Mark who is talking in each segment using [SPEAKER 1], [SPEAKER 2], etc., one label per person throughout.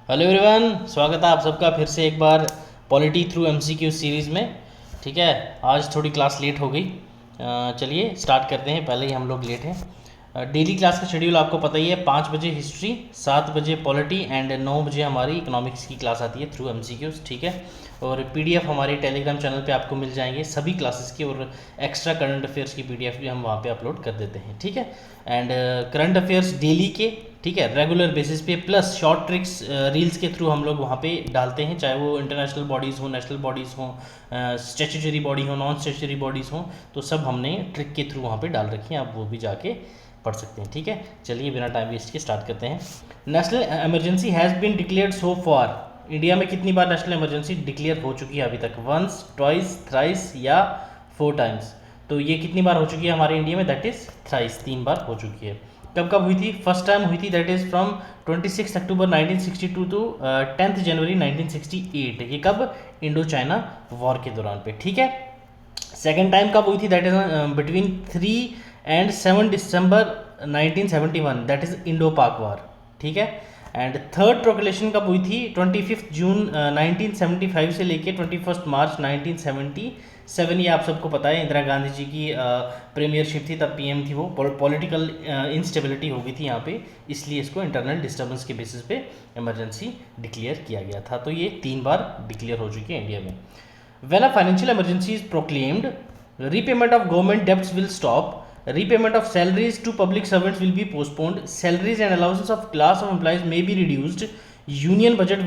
[SPEAKER 1] Hello everyone, स्वागत है आप सबका फिर से एक बार पॉलिटी थ्रू एमसीक्यू सीरीज़ में। ठीक है, आज थोड़ी क्लास लेट हो गई। चलिए स्टार्ट करते हैं। पहले ही हम लोग लेट हैं। डेली क्लास का शेड्यूल आपको पता ही है। 5 बजे हिस्ट्री, 7 बजे पॉलिटी एंड 9 बजे हमारी इकोनॉमिक्स की क्लास आती है थ्रू एमसीक्यूज़। ठीक है, और पीडीएफ हमारे टेलीग्राम चैनल पे आपको मिल जाएंगे सभी क्लासेस की, और एक्स्ट्रा करंट अफेयर्स की पीडीएफ भी हम वहाँ पे अपलोड कर देते हैं। ठीक है, एंड करंट अफेयर्स डेली के, ठीक है, रेगुलर बेसिस पे, प्लस शॉर्ट ट्रिक्स रील्स के थ्रू हम लोग वहाँ पे डालते हैं, चाहे वो इंटरनेशनल बॉडीज़ हो, नेशनल बॉडीज़ हो, स्टैट्यूटरी बॉडी हो, नॉन स्टैट्यूटरी बॉडीज़ हो, तो सब हमने ट्रिक के थ्रू वहाँ पे डाल रखी हैं। आप वो भी जाके पढ़ सकते हैं। ठीक है, चलिए बिना टाइम वेस्ट के स्टार्ट करते हैं। National emergency has been declared so far. India में कितनी बार नेशनल इमरजेंसी डिक्लेयर हो चुकी है अभी तक? वंस, ट्वाइस, थ्राइस या 4 टाइम्स? तो ये कितनी बार हो चुकी है हमारे इंडिया में? दैट इज़ थ्राइस, 3 बार हो चुकी है। कब कब हुई थी? फर्स्ट टाइम हुई थी that is from 26 October 1962 to 10 January 1968। ये कब? इंडो चाइना वॉर के दौरान पे। ठीक है, सेकेंड टाइम कब हुई थी? That is between 3 and 7 December 1971, that is Indo पाक वॉर। ठीक है, एंड थर्ड प्रोक्लेशन कब हुई थी? 25 जून 1975 से लेके 21 मार्च 1977। ये आप सबको पता है, इंदिरा गांधी जी की प्रीमियरशिप थी, तब पीएम थी वो। पॉलिटिकल इंस्टेबिलिटी हो गई थी यहाँ पे, इसलिए इसको इंटरनल डिस्टर्बेंस के बेसिस पे इमरजेंसी डिक्लेयर किया गया था। तो ये 3 बार डिक्लेयर हो चुकी है इंडिया में। When a financial emergency is proclaimed, repayment of government debts will stop, repayment of salaries to public servants will be postponed, salaries and allowances of class of employees may be reduced, union budget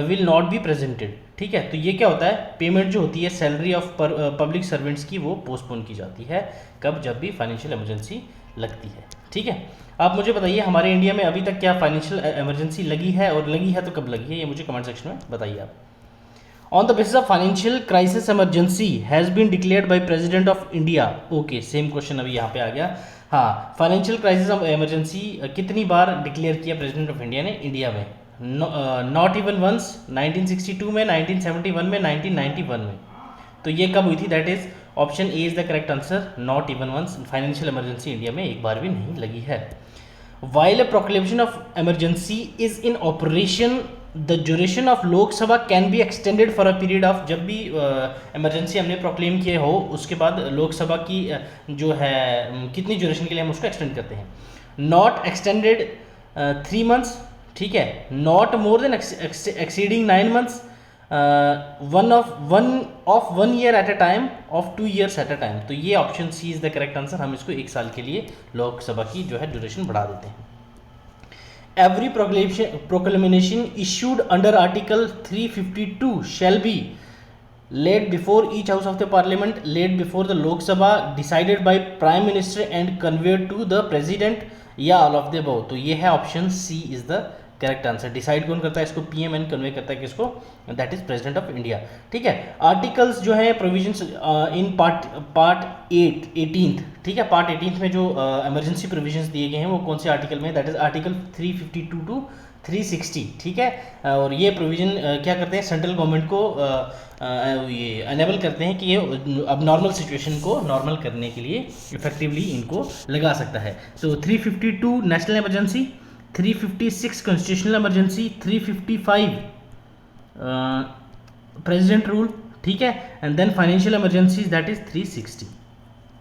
[SPEAKER 1] will not be presented। ठीक है, तो ये क्या होता है? Payment जो होती है सैलरी ऑफ पब्लिक सर्वेंट्स की, वो पोस्टपोन की जाती है। कब? जब भी फाइनेंशियल इमरजेंसी लगती है। ठीक है, आप मुझे बताइए हमारे इंडिया में अभी तक क्या फाइनेंशियल इमरजेंसी लगी है, और लगी है तो कब लगी है, ये मुझे कमेंट सेक्शन में बताइए आप। On the basis of financial crisis emergency has been declared by President of India। Okay, same question अभी यहाँ पे आ गया। हाँ, फाइनेंशियल क्राइसिस इमरजेंसी कितनी बार डिक्लेयर किया प्रेसिडेंट ऑफ इंडिया ने इंडिया में? नॉट इवन वंस, 1962 में, 1971 में, 1991 में। तो ये कब हुई थी? That is option A is the correct answer, not even once. Financial emergency India में एक बार भी नहीं लगी है। While a proclamation of emergency is in operation, the duration of लोक सभा can be extended for a period of. जब भी इमरजेंसी हमने प्रोक्लेम किए हो, उसके बाद लोकसभा की जो है कितनी ड्यूरेशन के लिए हम उसको एक्सटेंड करते हैं? नॉट एक्सटेंडेड 3 मंथ्स, ठीक है, not more than exceeding 9 months, one of 1 year at a time, of 2 years at a time. तो ये option C is the correct answer. हम इसको 1 साल के लिए लोकसभा की जो है ड्यूरेशन बढ़ा देते हैं। Every proclamation issued under article 352 shall be laid before each house of the parliament, laid before the Lok Sabha, decided by prime minister and conveyed to the president, या ऑल ऑफ द अबव। तो ये है option C is the correct answer. Decide कौन करता है इसको? PM and convey करता है किसको? That is president of India. ठीक है, आर्टिकल्स जो है प्रोविजंस इन पार्ट 18th, ठीक है, पार्ट 18th में जो इमरजेंसी प्रोविजंस दिए गए हैं वो कौन से आर्टिकल में? That is article 352 to 360। ठीक है, और ये प्रोविजन क्या करते हैं? सेंट्रल गवर्नमेंट को ये अनेबल करते हैं कि ये अब नॉर्मल सिचुएशन को नॉर्मल करने के लिए इफेक्टिवली इनको लगा सकता है। तो 352 national emergency, 356 constitutional emergency, 355 president rule, ठीक है, and then financial emergencies that is 360।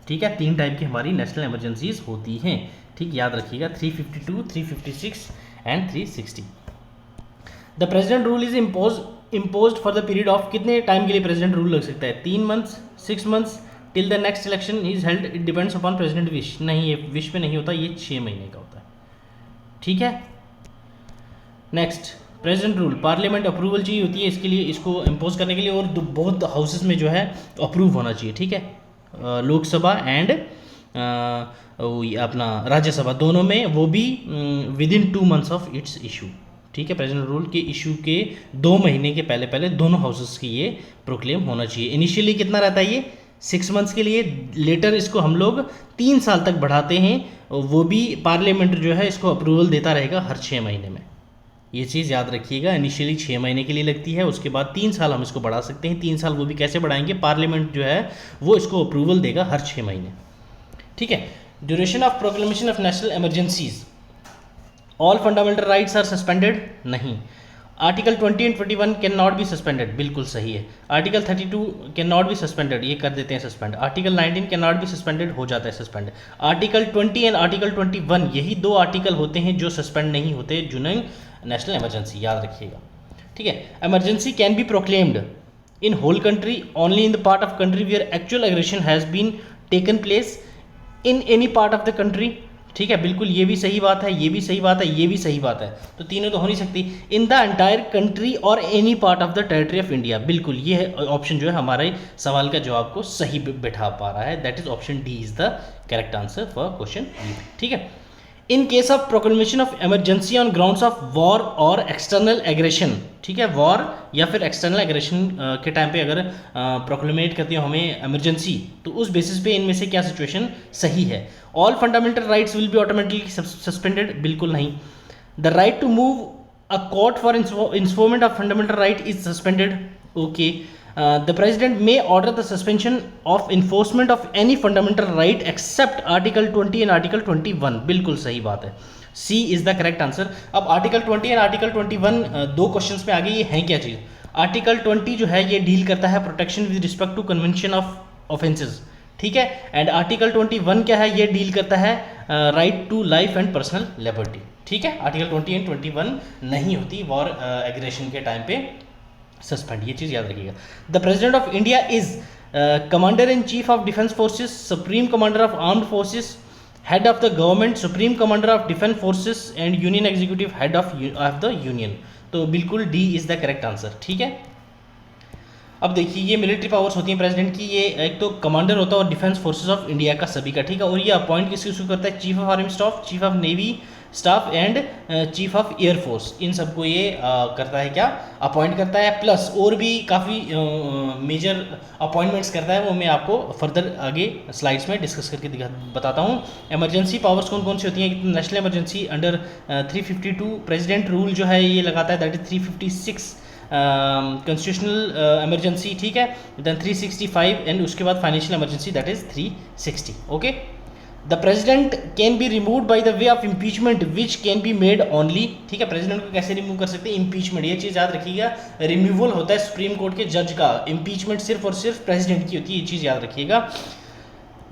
[SPEAKER 1] ठीक है, 3 टाइप की हमारी नेशनल इमरजेंसीज होती हैं। ठीक, याद रखिएगा, 352, 356 and 360। The president rule is imposed for the period of, कितने टाइम के लिए प्रेसिडेंट रूल लग सकता है? 3 months, 6 months, till the next election is held, it depends upon president wish. नहीं, ये विश पे नहीं होता, ये 6 महीने का होता है। ठीक है, next, president rule parliament approval चाहिए होती है इसके लिए, इसको इम्पोज करने के लिए, और बहुत हाउसेस में जो है अप्रूव होना चाहिए। ठीक है, लोकसभा एंड अपना राज्यसभा दोनों में, वो भी with in 2 months of its issue. ठीक है, प्रेसिडेंट रूल के इशू के 2 महीने के पहले पहले दोनों हाउसेस की ये प्रोक्लेम होना चाहिए। इनिशियली कितना रहता है ये? 6 मंथ्स के लिए, लेटर इसको हम लोग 3 साल तक बढ़ाते हैं, वो भी पार्लियामेंट जो है इसको अप्रूवल देता रहेगा हर 6 महीने में। ये चीज़ याद रखिएगा, इनिशियली 6 महीने के लिए लगती है, उसके बाद 3 साल हम इसको बढ़ा सकते हैं। 3 साल वो भी कैसे बढ़ाएंगे? पार्लियामेंट जो है वो इसको अप्रूवल देगा हर 6 महीने। ठीक है, duration of proclamation of national emergencies, all fundamental rights are suspended, नहीं। Article 20 and 21 can not be suspended, बिल्कुल सही है। Article 32 can not be suspended, ये कर देते हैं suspend. Article 19 can not be suspended, हो जाता है सस्पेंड। आर्टिकल 20 एंड आर्टिकल 21 यही दो आर्टिकल होते हैं जो सस्पेंड नहीं होते ड्यूरिंग नेशनल इमरजेंसी, याद रखिएगा, ठीक है। Emergency can be proclaimed in whole country only in the part of country where actual aggression has been taken place in any part of the country, ठीक है, बिल्कुल ये भी सही बात है, ये भी सही बात है, ये भी सही बात है, तो तीनों तो हो नहीं सकती। इन द एंटायर कंट्री और any part of the territory of India, बिल्कुल ये है ऑप्शन जो है हमारे सवाल का जवाब को सही बैठा पा रहा है, that is option D is the correct answer for question B, ठीक है। In case of proclamation of emergency on grounds of war और एक्सटर्नल एग्रेशन, ठीक है, वॉर या फिर एक्सटर्नल एग्रेशन के टाइम पे अगर प्रोक्लेमेट करती हो हमें इमरजेंसी, तो उस बेसिस पे इनमें से क्या सिचुएशन सही है। All fundamental rights will be automatically suspended, बिल्कुल नहीं। The right to move a court for enforcement of fundamental right is suspended, okay. The president may order the suspension of enforcement of any fundamental right except article 20 and article 21, बिल्कुल सही बात है, सी is the correct answer. अब article 20 and article 21 दो questions में आ गए, ये हैं क्या चीज़। आर्टिकल 20 जो है ये डील करता है protection with respect to conviction of offences, ठीक है, एंड आर्टिकल 21 क्या है, ये डील करता है right to life and personal liberty, ठीक है। आर्टिकल 20 एंड 21 नहीं होती वॉर एग्रेशन के टाइम पे सस्पेंड, ये चीज़ याद रखिएगा। The president of India is commander in chief of defence forces, supreme commander of armed forces, head of the government, supreme commander of defence forces and union executive head of the union, तो बिल्कुल D is the correct answer, ठीक है। अब देखिए ये military powers होती हैं president की, ये एक तो कमांडर होता है और डिफेंस फोर्सेस ऑफ इंडिया का सभी का, ठीक है, और ये अपॉइंट किसको इशू करता है, chief of army staff, chief of navy staff and chief of air force, इन सबको ये करता है क्या, अपॉइंट करता है, प्लस और भी काफ़ी मेजर अपॉइंटमेंट्स करता है, वो मैं आपको फर्दर आगे स्लाइड्स में डिस्कस करके बताता हूँ। इमरजेंसी पावर्स कौन कौन सी होती हैं, national emergency under 352 president rule जो है ये लगाता है, दैट इज 356 कॉन्स्टिट्यूशनल इमरजेंसी, ठीक है, देन 365 एंड उसके बाद financial emergency that is 360, okay. The president can be removed by the way of impeachment which can be made only, ठीक है, प्रेसिडेंट को कैसे रिमूव कर सकते हैं, इम्पीचमेंट, ये चीज़ याद रखिएगा, रिमूवल होता है सुप्रीम कोर्ट के जज का, इम्पीचमेंट सिर्फ और सिर्फ प्रेसिडेंट की होती है, ये चीज़ याद रखिएगा।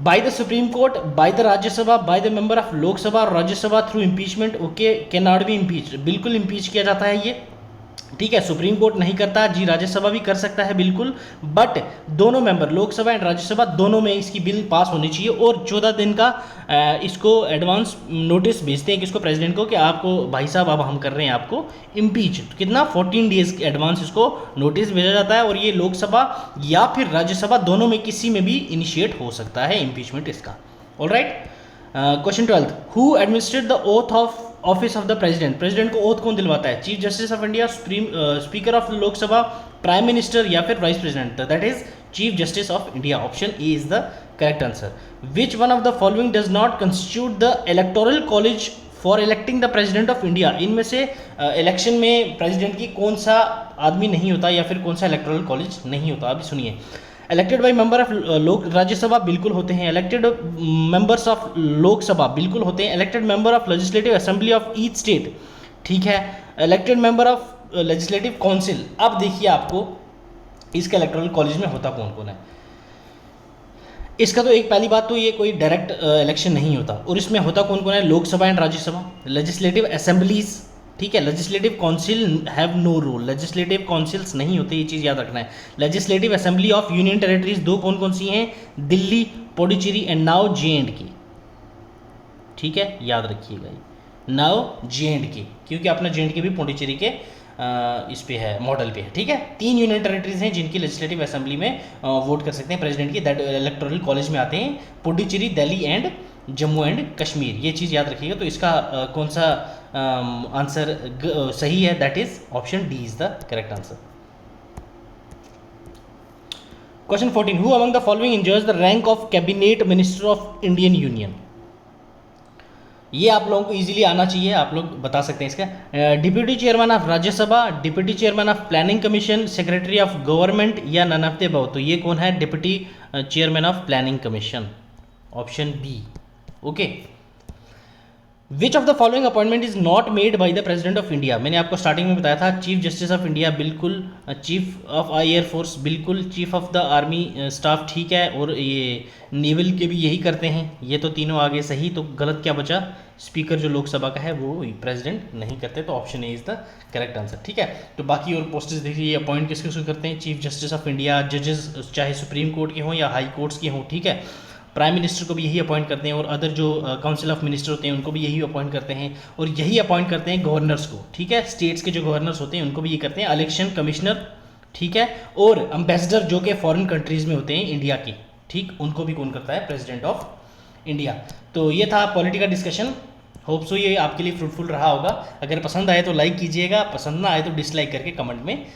[SPEAKER 1] By the supreme court, by the Rajya Sabha, by the member of Lok Sabha और Rajya Sabha through impeachment, okay, can not be impeach, बिल्कुल इम्पीच किया जाता है ये, ठीक है, सुप्रीम कोर्ट नहीं करता जी, राज्यसभा भी कर सकता है बिल्कुल, बट दोनों मेंबर लोकसभा एंड राज्यसभा दोनों में इसकी बिल पास होनी चाहिए, और 14 दिन का इसको एडवांस नोटिस भेजते हैं किसको, प्रेसिडेंट को, कि आपको भाई साहब अब हम कर रहे हैं आपको इम्पीच, तो कितना 14 डेज एडवांस इसको नोटिस भेजा जाता है, और ये लोकसभा या फिर राज्यसभा दोनों में किसी में भी इनिशिएट हो सकता है इम्पीचमेंट इसका। Alright, question 12, who administrate the oath of office of the president, president को ओथ कौन दिलवाता है, chief justice of India, supreme speaker of Lok Sabha, prime minister या फिर vice president, that is chief justice of India, option A is the correct answer. Which one of the following does not constitute the electoral college for electing the president of India, इनमें से election में president की कौन सा आदमी नहीं होता या फिर कौन सा इलेक्टोरल कॉलेज नहीं होता, अभी सुनिए। इलेक्टेड बाई मेंबर ऑफ लोक राज्यसभा बिल्कुल होते हैं, इलेक्टेड मेंबर्स ऑफ लोकसभा बिल्कुल होते हैं, elected member of legislative assembly of each state, ठीक है, elected member of legislative council. अब देखिए आपको इसके इलेक्टोरल कॉलेज में होता कौन कौन है, इसका तो एक पहली बात तो ये कोई डायरेक्ट इलेक्शन नहीं होता, और इसमें होता कौन कौन है, Lok Sabha and Rajya Sabha, legislative assemblies, ठीक है, legislative council have no role, legislative councils नहीं होते, ये चीज़ याद रखना है। Legislative assembly of union territories दो कौन कौन सी हैं, Delhi, Puducherry and now JNK, ठीक है, याद रखिएगा ये नाउ JNK, क्योंकि अपना JNK भी पुडुचेरी के इस पे है, मॉडल पे है, ठीक है। 3 यूनियन टेरिटरीज हैं जिनकी लेजिस्लेटिव असेंबली में वोट कर सकते हैं प्रेसिडेंट की, दैट इलेक्टोरल कॉलेज में आते हैं पुडुचेरी, दिल्ली एंड जम्मू एंड कश्मीर, ये चीज़ याद रखिएगा। तो इसका कौन सा आंसर सही है, that is option D is the correct answer. Question 14, who among the following enjoys the rank of cabinet minister of Indian union, ये आप लोगों को इजीली आना चाहिए, आप लोग बता सकते हैं इसका। Deputy chairman of Rajya Sabha, deputy chairman of planning commission, secretary of government या नन ऑफ द अबव, तो ये कौन है, deputy chairman of planning commission, option B, okay. Which of the following appointment is not made by the president of India. मैंने आपको starting में बताया था चीफ जस्टिस ऑफ इंडिया बिल्कुल, चीफ ऑफ एयर फोर्स बिल्कुल, chief of the army staff ठीक है, और ये नेवल के भी यही करते हैं। ये तो तीनों आगे सही, तो गलत क्या बचा, स्पीकर जो लोकसभा का है वो प्रेसिडेंट नहीं करते, तो option A is the correct answer. ठीक है, तो बाकी और पोस्ट्स देखिए, ये अपॉइंट किसके किसको करते हैं, चीफ जस्टिस ऑफ इंडिया, जजेस चाहे सुप्रीम कोर्ट के हों या हाई कोर्ट्स के हों, ठीक है, प्राइम मिनिस्टर को भी यही अपॉइंट करते हैं, और अदर जो काउंसिल ऑफ मिनिस्टर होते हैं उनको भी यही अपॉइंट करते हैं, और यही अपॉइंट करते हैं गवर्नर्स को। ठीक है, स्टेट्स के जो गवर्नर्स होते हैं उनको भी ये करते हैं, इलेक्शन कमिश्नर, ठीक है, और एम्बेसडर जो कि फॉरेन कंट्रीज़ में होते हैं इंडिया के, ठीक, उनको भी कौन करता है, प्रेसिडेंट ऑफ इंडिया। तो ये था पॉलिटी का डिस्कशन। होप सो ये आपके लिए फ्रूटफुल रहा होगा। अगर पसंद आए तो लाइक कीजिएगा, पसंद ना आए तो डिसलाइक करके कमेंट में